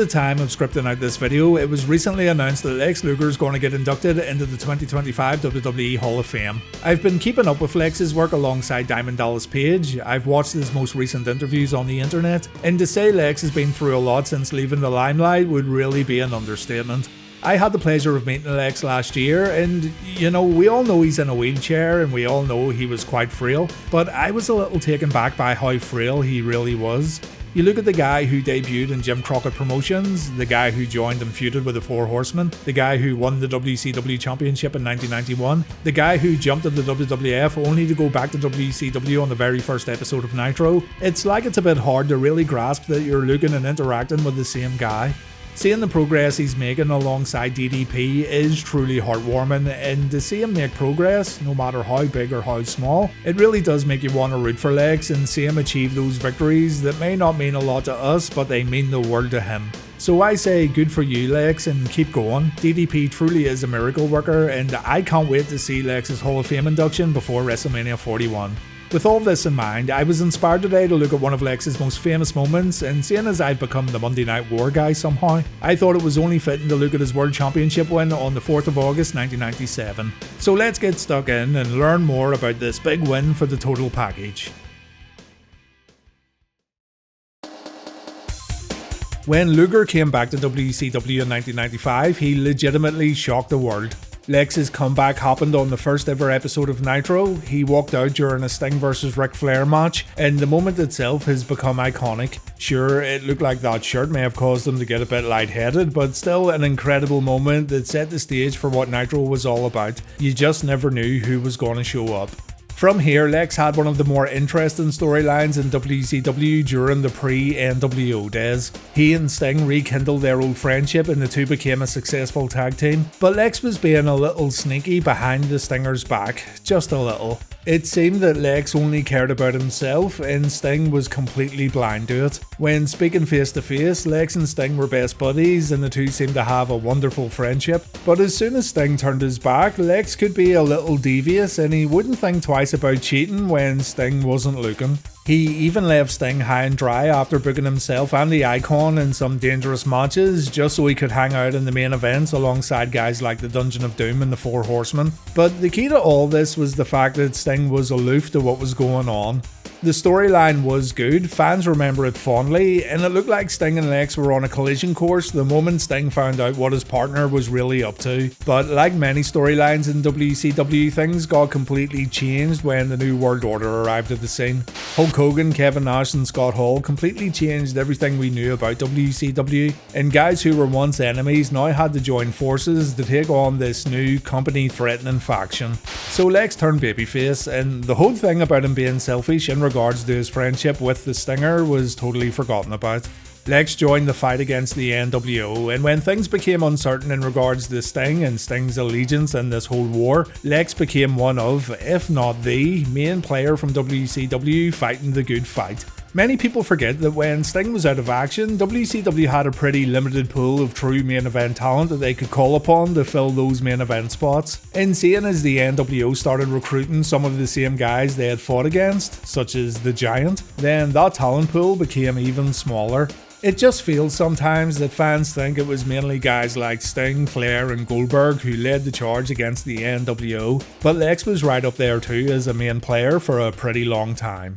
the time of scripting out this video, it was recently announced that Lex Luger is going to get inducted into the 2025 WWE Hall of Fame. I've been keeping up with Lex's work alongside Diamond Dallas Page. I've watched his most recent interviews on the internet, and to say Lex has been through a lot since leaving the limelight would really be an understatement. I had the pleasure of meeting Lex last year, and we all know he's in a wheelchair and we all know he was quite frail, but I was a little taken back by how frail he really was. You look at the guy who debuted in Jim Crockett Promotions, the guy who joined and feuded with the Four Horsemen, the guy who won the WCW Championship in 1991, the guy who jumped at the WWF only to go back to WCW on the very first episode of Nitro. It's like it's a bit hard to really grasp that you're looking and interacting with the same guy. Seeing the progress he's making alongside DDP is truly heartwarming, and to see him make progress, no matter how big or how small, it really does make you want to root for Lex and see him achieve those victories that may not mean a lot to us, but they mean the world to him. So I say good for you, Lex, and keep going. DDP truly is a miracle worker, and I can't wait to see Lex's Hall of Fame induction before WrestleMania 41. With all this in mind, I was inspired today to look at one of Lex's most famous moments, and seeing as I've become the Monday Night War guy somehow, I thought it was only fitting to look at his World Championship win on the 4th of August 1997. So let's get stuck in and learn more about this big win for the total package. When Luger came back to WCW in 1995, he legitimately shocked the world. Lex's comeback happened on the first ever episode of Nitro. He walked out during a Sting vs Ric Flair match, and the moment itself has become iconic. Sure, it looked like that shirt may have caused him to get a bit lightheaded, but still an incredible moment that set the stage for what Nitro was all about. You just never knew who was going to show up. From here, Lex had one of the more interesting storylines in WCW during the pre-NWO days. He and Sting rekindled their old friendship and the two became a successful tag team, but Lex was being a little sneaky behind the Stinger's back, just a little. It seemed that Lex only cared about himself and Sting was completely blind to it. When speaking face to face, Lex and Sting were best buddies and the two seemed to have a wonderful friendship. But as soon as Sting turned his back, Lex could be a little devious and he wouldn't think twice about cheating when Sting wasn't looking. He even left Sting high and dry after booking himself and the Icon in some dangerous matches just so he could hang out in the main events alongside guys like the Dungeon of Doom and the Four Horsemen. But the key to all this was the fact that Sting was aloof to what was going on. The storyline was good, fans remember it fondly, and it looked like Sting and Lex were on a collision course the moment Sting found out what his partner was really up to. But like many storylines in WCW, things got completely changed when the New World Order arrived at the scene. Hulk Hogan, Kevin Nash and Scott Hall completely changed everything we knew about WCW, and guys who were once enemies now had to join forces to take on this new company-threatening faction. So Lex turned babyface, and the whole thing about him being selfish in regards to his friendship with the Stinger was totally forgotten about. Lex joined the fight against the NWO, and when things became uncertain in regards to Sting and Sting's allegiance in this whole war, Lex became one of, if not the, main player from WCW fighting the good fight. Many people forget that when Sting was out of action, WCW had a pretty limited pool of true main event talent that they could call upon to fill those main event spots. And seeing as the NWO started recruiting some of the same guys they had fought against, such as the Giant, then that talent pool became even smaller. It just feels sometimes that fans think it was mainly guys like Sting, Flair and Goldberg who led the charge against the NWO, but Lex was right up there too as a main player for a pretty long time.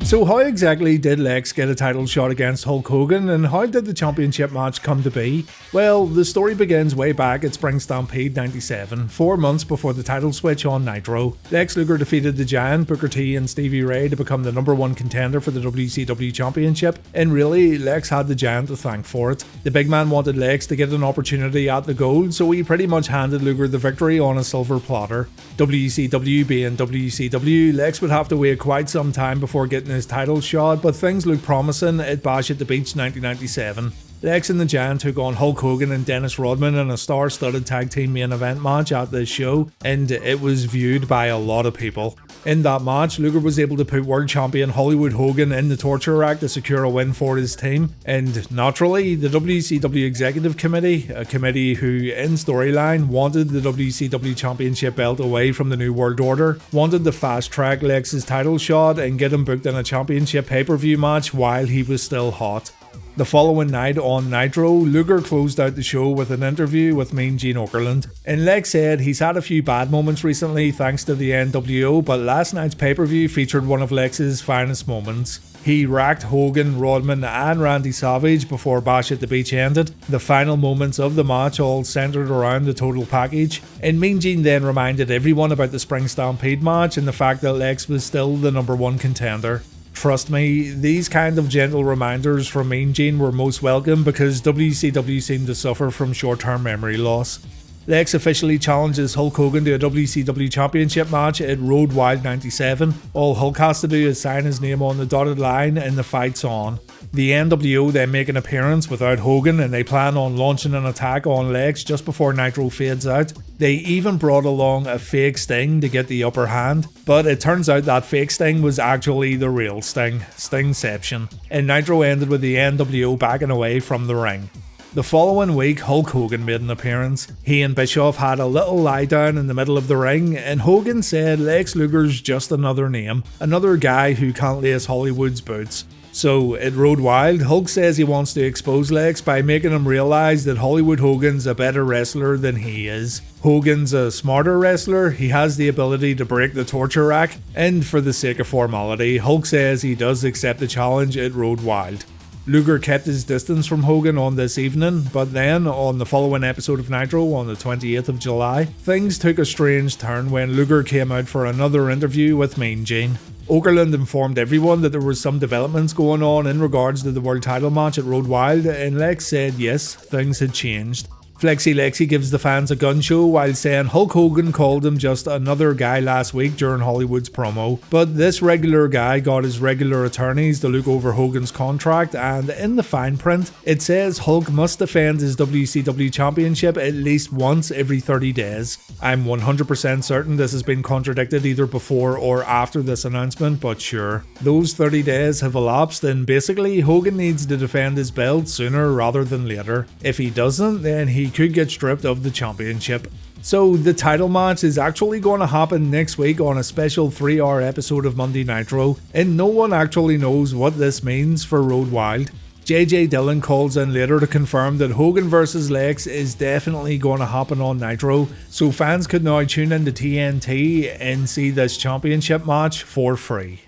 So how exactly did Lex get a title shot against Hulk Hogan, and how did the championship match come to be? Well, the story begins way back at Spring Stampede 97, 4 months before the title switch on Nitro. Lex Luger defeated the Giant, Booker T and Stevie Ray to become the #1 contender for the WCW Championship, and really, Lex had the Giant to thank for it. The big man wanted Lex to get an opportunity at the gold, so he pretty much handed Luger the victory on a silver platter. WCW being WCW, Lex would have to wait quite some time before getting his title shot, but things looked promising at Bash at the Beach 1997. Lex and the Giant took on Hulk Hogan and Dennis Rodman in a star-studded tag team main event match at this show, and it was viewed by a lot of people. In that match, Luger was able to put world champion Hollywood Hogan in the torture rack to secure a win for his team, and naturally, the WCW Executive Committee, a committee who, in storyline, wanted the WCW Championship belt away from the New World Order, wanted to fast-track Lex's title shot and get him booked in a championship pay-per-view match while he was still hot. The following night on Nitro, Luger closed out the show with an interview with Mean Gene Okerlund, and Lex said he's had a few bad moments recently thanks to the NWO, but last night's pay-per-view featured one of Lex's finest moments. He racked Hogan, Rodman and Randy Savage before Bash at the Beach ended. The final moments of the match all centered around the total package, and Mean Gene then reminded everyone about the Spring Stampede match and the fact that Lex was still the #1 contender. Trust me, these kind of gentle reminders from Mean Gene were most welcome because WCW seemed to suffer from short-term memory loss. Lex officially challenges Hulk Hogan to a WCW Championship match at Road Wild 97. All Hulk has to do is sign his name on the dotted line and the fight's on. The NWO then make an appearance without Hogan and they plan on launching an attack on Lex just before Nitro fades out. They even brought along a fake Sting to get the upper hand, but it turns out that fake Sting was actually the real Sting, Stingception, and Nitro ended with the NWO backing away from the ring. The following week, Hulk Hogan made an appearance. He and Bischoff had a little lie down in the middle of the ring, and Hogan said Lex Luger's just another name, another guy who can't lace Hollywood's boots. So, at Road Wild, Hulk says he wants to expose Lex by making him realise that Hollywood Hogan's a better wrestler than he is. Hogan's a smarter wrestler, he has the ability to break the torture rack, and for the sake of formality, Hulk says he does accept the challenge at Road Wild. Luger kept his distance from Hogan on this evening, but then, on the following episode of Nitro on the 28th of July, things took a strange turn when Luger came out for another interview with Mean Gene. Okerlund informed everyone that there was some developments going on in regards to the world title match at Road Wild, and Lex said yes, things had changed. Flexi Lexi gives the fans a gun show while saying Hulk Hogan called him just another guy last week during Hollywood's promo, but this regular guy got his regular attorneys to look over Hogan's contract, and in the fine print it says Hulk must defend his WCW Championship at least once every 30 days. I'm 100% certain this has been contradicted either before or after this announcement, but sure. Those 30 days have elapsed and basically Hogan needs to defend his belt sooner rather than later. If he doesn't, then he could get stripped of the championship. So the title match is actually going to happen next week on a special 3-hour episode of Monday Nitro, and no one actually knows what this means for Road Wild. JJ Dillon calls in later to confirm that Hogan vs Lex is definitely going to happen on Nitro, so fans could now tune into TNT and see this championship match for free.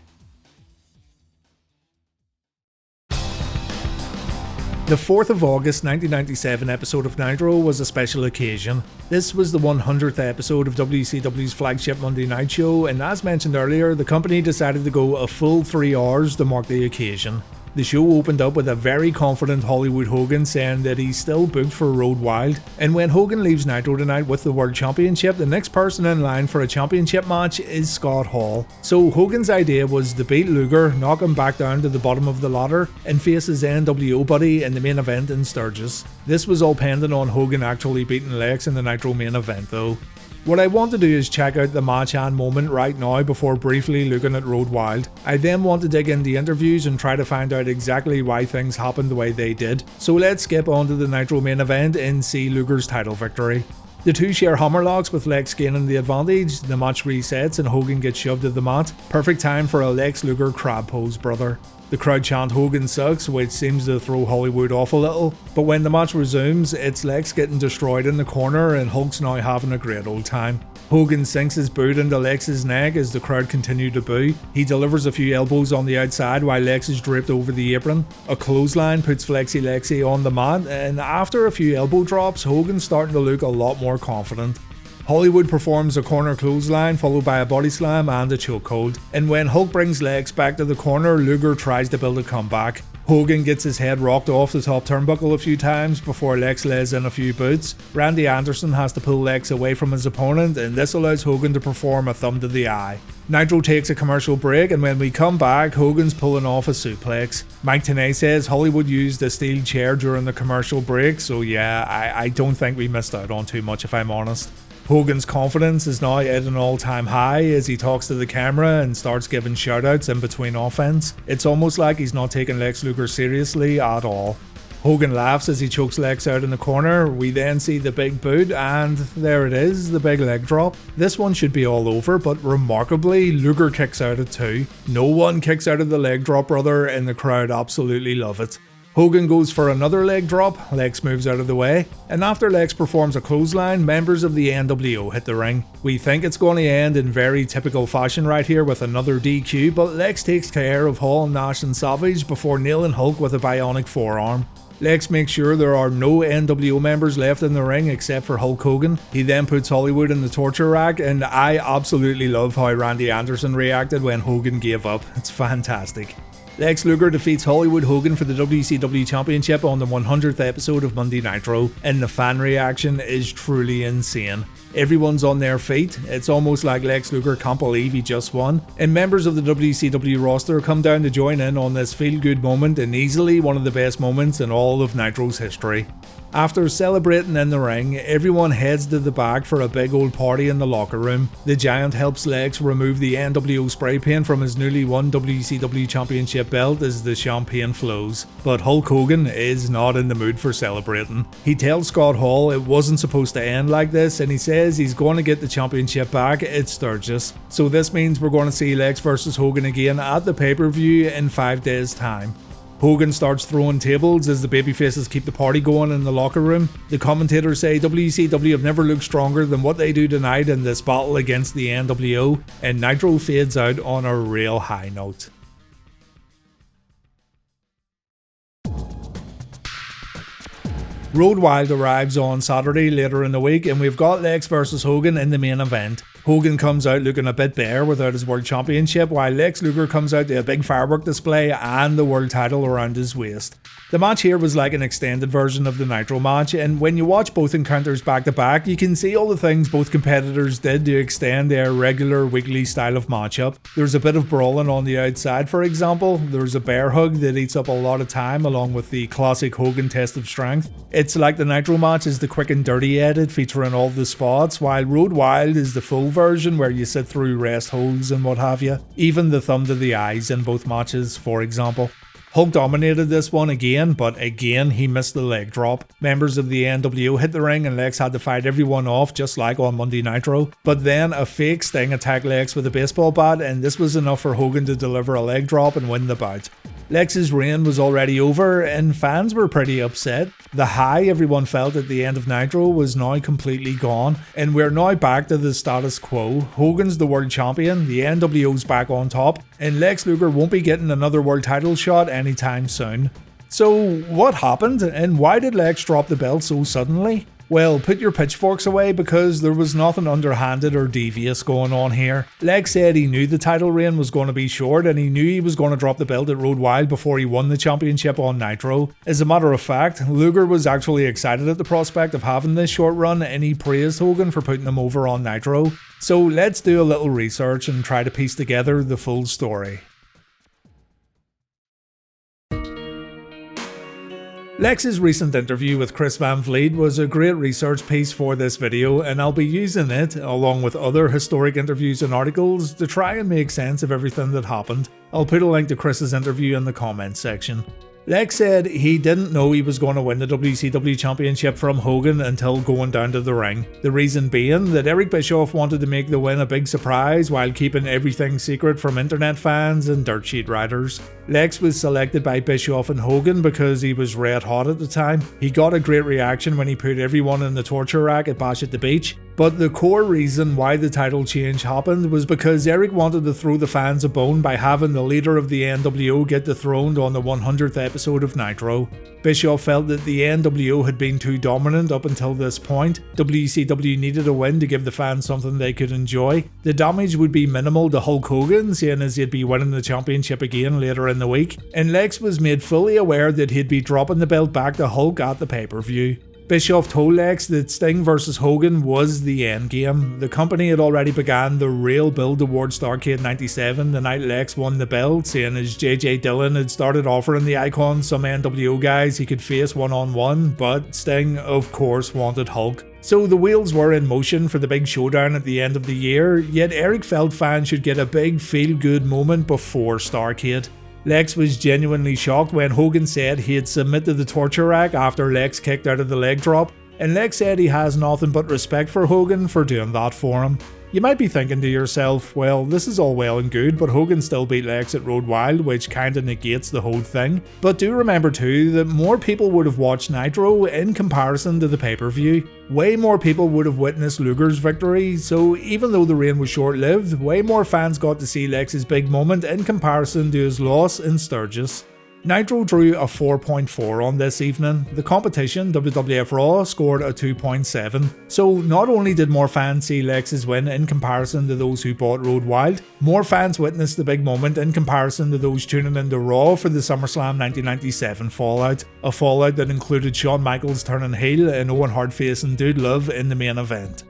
The 4th of August 1997 episode of Nitro was a special occasion. This was the 100th episode of WCW's flagship Monday Night Show, and as mentioned earlier, the company decided to go a full 3 hours to mark the occasion. The show opened up with a very confident Hollywood Hogan saying that he's still booked for Road Wild, and when Hogan leaves Nitro tonight with the World Championship, the next person in line for a championship match is Scott Hall. So Hogan's idea was to beat Luger, knock him back down to the bottom of the ladder, and face his NWO buddy in the main event in Sturgis. This was all pending on Hogan actually beating Lex in the Nitro main event though. What I want to do is check out the match and moment right now before briefly looking at Road Wild. I then want to dig into interviews and try to find out exactly why things happened the way they did. So let's skip on to the Nitro main event and see Luger's title victory. The two share hammerlocks with Lex gaining the advantage, the match resets and Hogan gets shoved to the mat. Perfect time for a Lex Luger crab pose, brother. The crowd chant Hogan sucks, which seems to throw Hollywood off a little, but when the match resumes, it's Lex getting destroyed in the corner and Hulk's now having a great old time. Hogan sinks his boot into Lex's neck as the crowd continue to boo. He delivers a few elbows on the outside while Lex is draped over the apron. A clothesline puts Flexi Lexi on the mat, and after a few elbow drops, Hogan's starting to look a lot more confident. Hollywood performs a corner clothesline followed by a body slam and a chokehold, and when Hulk brings Lex back to the corner, Luger tries to build a comeback. Hogan gets his head rocked off the top turnbuckle a few times before Lex lays in a few boots. Randy Anderson has to pull Lex away from his opponent, and this allows Hogan to perform a thumb to the eye. Nitro takes a commercial break, and when we come back, Hogan's pulling off a suplex. Mike Tenay says Hollywood used a steel chair during the commercial break, so yeah, I don't think we missed out on too much if I'm honest. Hogan's confidence is now at an all-time high as he talks to the camera and starts giving shoutouts in between offense. It's almost like he's not taking Lex Luger seriously at all. Hogan laughs as he chokes Lex out in the corner. We then see the big boot, and there it is, the big leg drop. This one should be all over, but remarkably, Luger kicks out at 2. No one kicks out of the leg drop, brother, and the crowd absolutely love it. Hogan goes for another leg drop, Lex moves out of the way, and after Lex performs a clothesline, members of the NWO hit the ring. We think it's going to end in very typical fashion right here with another DQ, but Lex takes care of Hall, Nash and Savage before nailing Hulk with a bionic forearm. Lex makes sure there are no NWO members left in the ring except for Hulk Hogan. He then puts Hollywood in the torture rack, and I absolutely love how Randy Anderson reacted when Hogan gave up. It's fantastic. Lex Luger defeats Hollywood Hogan for the WCW Championship on the 100th episode of Monday Nitro, and the fan reaction is truly insane. Everyone's on their feet. It's almost like Lex Luger can't believe he just won, and members of the WCW roster come down to join in on this feel-good moment and easily one of the best moments in all of Nitro's history. After celebrating in the ring, everyone heads to the back for a big old party in the locker room. The Giant helps Lex remove the NWO spray paint from his newly won WCW Championship belt as the champagne flows. But Hulk Hogan is not in the mood for celebrating. He tells Scott Hall it wasn't supposed to end like this, and he says he's going to get the championship back at Sturgis. So this means we're going to see Lex versus Hogan again at the pay-per-view in 5 days' time. Hogan starts throwing tables as the babyfaces keep the party going in the locker room. The commentators say WCW have never looked stronger than what they do tonight in this battle against the NWO, and Nitro fades out on a real high note. Road Wild arrives on Saturday later in the week, and we've got Lex versus Hogan in the main event. Hogan comes out looking a bit bare without his World Championship, while Lex Luger comes out to a big firework display and the world title around his waist. The match here was like an extended version of the Nitro match, and when you watch both encounters back to back, you can see all the things both competitors did to extend their regular weekly style of matchup. There's a bit of brawling on the outside, for example. There's a bear hug that eats up a lot of time, along with the classic Hogan test of strength. It's like the Nitro match is the quick and dirty edit featuring all the spots, while Road Wild is the full version where you sit through rest holds and what have you. Even the thumb to the eyes in both matches, for example. Hulk dominated this one again, but again he missed the leg drop. Members of the NWO hit the ring and Lex had to fight everyone off just like on Monday Nitro. But then a fake Sting attacked Lex with a baseball bat, and this was enough for Hogan to deliver a leg drop and win the bout. Lex's reign was already over and fans were pretty upset. The high everyone felt at the end of Nitro was now completely gone, and we're now back to the status quo. Hogan's the world champion, the NWO's back on top, and Lex Luger won't be getting another world title shot anytime soon. So what happened, and why did Lex drop the belt so suddenly? Well, put your pitchforks away because there was nothing underhanded or devious going on here. Lex said he knew the title reign was going to be short and he knew he was going to drop the belt at Road Wild before he won the championship on Nitro. As a matter of fact, Luger was actually excited at the prospect of having this short run and he praised Hogan for putting him over on Nitro. So let's do a little research and try to piece together the full story. Lex's recent interview with Chris Van Vliet was a great research piece for this video, and I'll be using it, along with other historic interviews and articles, to try and make sense of everything that happened. I'll put a link to Chris's interview in the comments section. Lex said he didn't know he was going to win the WCW Championship from Hogan until going down to the ring. The reason being that Eric Bischoff wanted to make the win a big surprise while keeping everything secret from internet fans and dirt sheet writers. Lex was selected by Bischoff and Hogan because he was red hot at the time. He got a great reaction when he put everyone in the torture rack at Bash at the Beach. But the core reason why the title change happened was because Eric wanted to throw the fans a bone by having the leader of the NWO get dethroned on the 100th episode of Nitro. Bischoff felt that the NWO had been too dominant up until this point. WCW needed a win to give the fans something they could enjoy. The damage would be minimal to Hulk Hogan, seeing as he'd be winning the championship again later in the week, and Lex was made fully aware that he'd be dropping the belt back to Hulk at the pay-per-view. Bischoff told Lex that Sting vs Hogan was the endgame. The company had already begun the real build towards Starrcade 97 the night Lex won the belt, seeing as JJ Dillon had started offering the Icon some NWO guys he could face one-on-one, but Sting of course wanted Hulk. So the wheels were in motion for the big showdown at the end of the year, yet Eric felt fans should get a big feel-good moment before Starrcade. Lex was genuinely shocked when Hogan said he had submitted the torture rack after Lex kicked out of the leg drop, and Lex said he has nothing but respect for Hogan for doing that for him. You might be thinking to yourself, well, this is all well and good, but Hogan still beat Lex at Road Wild, which kinda negates the whole thing. But do remember too that more people would have watched Nitro in comparison to the pay-per-view. Way more people would have witnessed Luger's victory, so even though the reign was short-lived, way more fans got to see Lex's big moment in comparison to his loss in Sturgis. Nitro drew a 4.4 on this evening. The competition, WWF Raw, scored a 2.7. So not only did more fans see Lex's win in comparison to those who bought Road Wild, more fans witnessed the big moment in comparison to those tuning into Raw for the SummerSlam 1997 Fallout. A Fallout that included Shawn Michaels turning heel and Owen Hart facing Dude Love in the main event.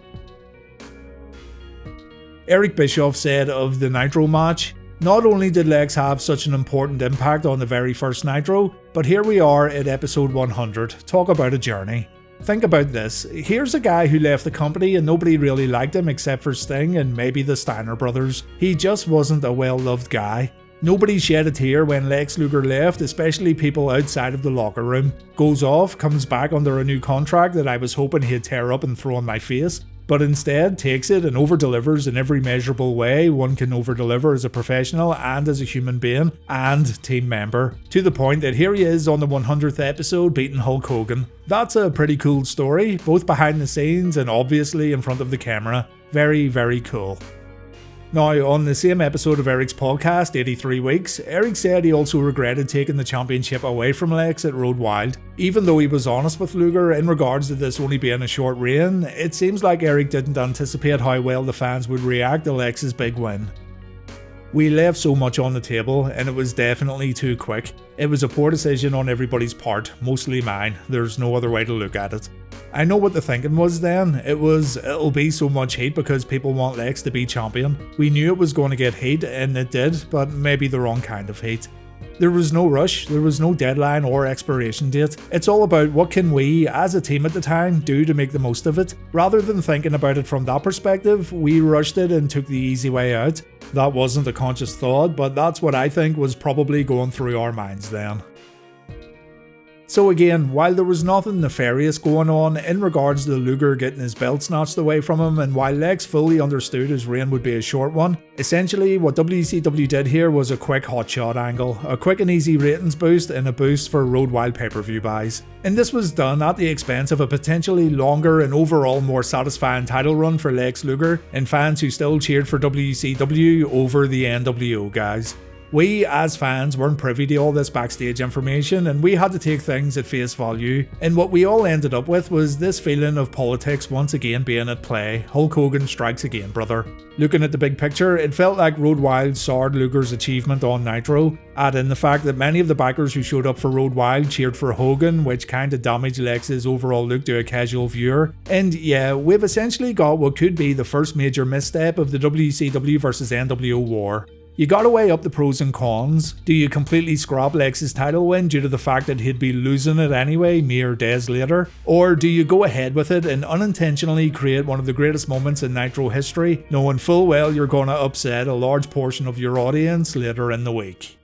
Eric Bischoff said of the Nitro match, "Not only did Lex have such an important impact on the very first Nitro, but here we are at episode 100, talk about a journey. Think about this, here's a guy who left the company and nobody really liked him except for Sting and maybe the Steiner brothers. He just wasn't a well-loved guy. Nobody shed a tear when Lex Luger left, especially people outside of the locker room. Goes off, comes back under a new contract that I was hoping he'd tear up and throw in my face. But instead takes it and over-delivers in every measurable way one can over-deliver as a professional and as a human being and team member, to the point that here he is on the 100th episode beating Hulk Hogan. That's a pretty cool story, both behind the scenes and obviously in front of the camera. Very, very cool." Now, on the same episode of Eric's podcast, 83 Weeks, Eric said he also regretted taking the championship away from Lex at Road Wild. Even though he was honest with Luger in regards to this only being a short reign, it seems like Eric didn't anticipate how well the fans would react to Lex's big win. "We left so much on the table, and it was definitely too quick. It was a poor decision on everybody's part, mostly mine. There's no other way to look at it. I know what the thinking was then. It'll be so much heat because people want Lex to be champion. We knew it was going to get heat, and it did, but maybe the wrong kind of heat. There was no rush, there was no deadline or expiration date. It's all about what can we, as a team at the time, do to make the most of it. Rather than thinking about it from that perspective, we rushed it and took the easy way out. That wasn't a conscious thought, but that's what I think was probably going through our minds then." So again, while there was nothing nefarious going on in regards to Luger getting his belt snatched away from him, and while Lex fully understood his reign would be a short one, essentially what WCW did here was a quick hotshot angle, a quick and easy ratings boost and a boost for Road Wild pay-per-view buys. And this was done at the expense of a potentially longer and overall more satisfying title run for Lex Luger and fans who still cheered for WCW over the NWO guys. We, as fans, weren't privy to all this backstage information and we had to take things at face value, and what we all ended up with was this feeling of politics once again being at play. Hulk Hogan strikes again, brother. Looking at the big picture, it felt like Road Wild soured Luger's achievement on Nitro, add in the fact that many of the backers who showed up for Road Wild cheered for Hogan, which kinda damaged Lex's overall look to a casual viewer, and yeah, we've essentially got what could be the first major misstep of the WCW vs NWO war. You gotta weigh up the pros and cons. Do you completely scrap Lex's title win due to the fact that he'd be losing it anyway mere days later? Or do you go ahead with it and unintentionally create one of the greatest moments in Nitro history, knowing full well you're gonna upset a large portion of your audience later in the week?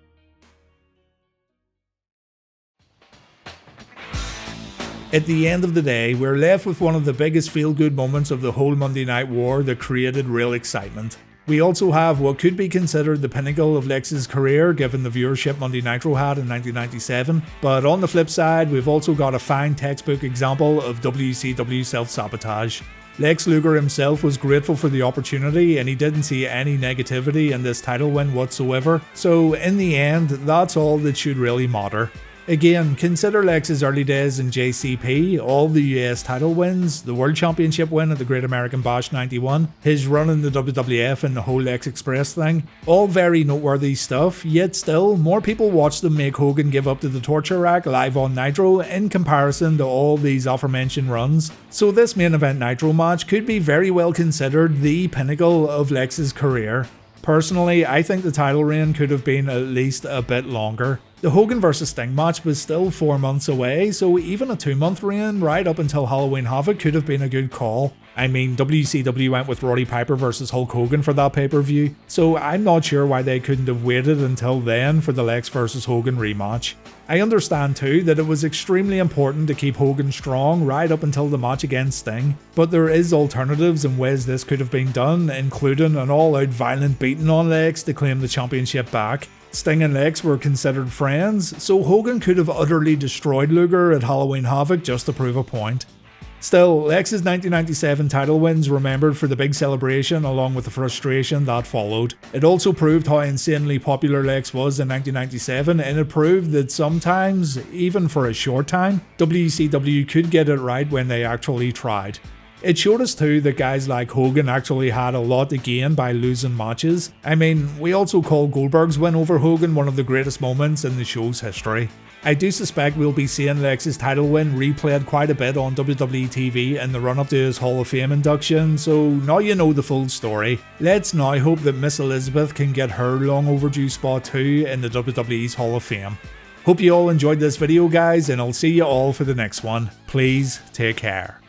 At the end of the day, we're left with one of the biggest feel-good moments of the whole Monday Night War that created real excitement. We also have what could be considered the pinnacle of Lex's career given the viewership Monday Nitro had in 1997, but on the flip side we've also got a fine textbook example of WCW self-sabotage. Lex Luger himself was grateful for the opportunity and he didn't see any negativity in this title win whatsoever, so in the end that's all that should really matter. Again, consider Lex's early days in JCP, all the US title wins, the World Championship win at the Great American Bash 91, his run in the WWF and the whole Lex Express thing. All very noteworthy stuff, yet still, more people watched them make Hogan give up to the torture rack live on Nitro in comparison to all these aforementioned runs. So this main event Nitro match could be very well considered the pinnacle of Lex's career. Personally, I think the title reign could have been at least a bit longer. The Hogan vs Sting match was still 4 months away, so even a 2-month reign right up until Halloween Havoc could have been a good call. I mean, WCW went with Roddy Piper vs Hulk Hogan for that pay-per-view, so I'm not sure why they couldn't have waited until then for the Lex vs Hogan rematch. I understand too that it was extremely important to keep Hogan strong right up until the match against Sting, but there is alternatives and ways this could have been done, including an all-out violent beating on Lex to claim the championship back. Sting and Lex were considered friends, so Hogan could have utterly destroyed Luger at Halloween Havoc just to prove a point. Still, Lex's 1997 title wins remembered for the big celebration along with the frustration that followed. It also proved how insanely popular Lex was in 1997, and it proved that sometimes, even for a short time, WCW could get it right when they actually tried. It showed us too that guys like Hogan actually had a lot to gain by losing matches. I mean, we also call Goldberg's win over Hogan one of the greatest moments in the show's history. I do suspect we'll be seeing Lex's title win replayed quite a bit on WWE TV in the run up to his Hall of Fame induction, so now you know the full story. Let's now hope that Miss Elizabeth can get her long overdue spot too in the WWE's Hall of Fame. Hope you all enjoyed this video guys, and I'll see you all for the next one. Please take care.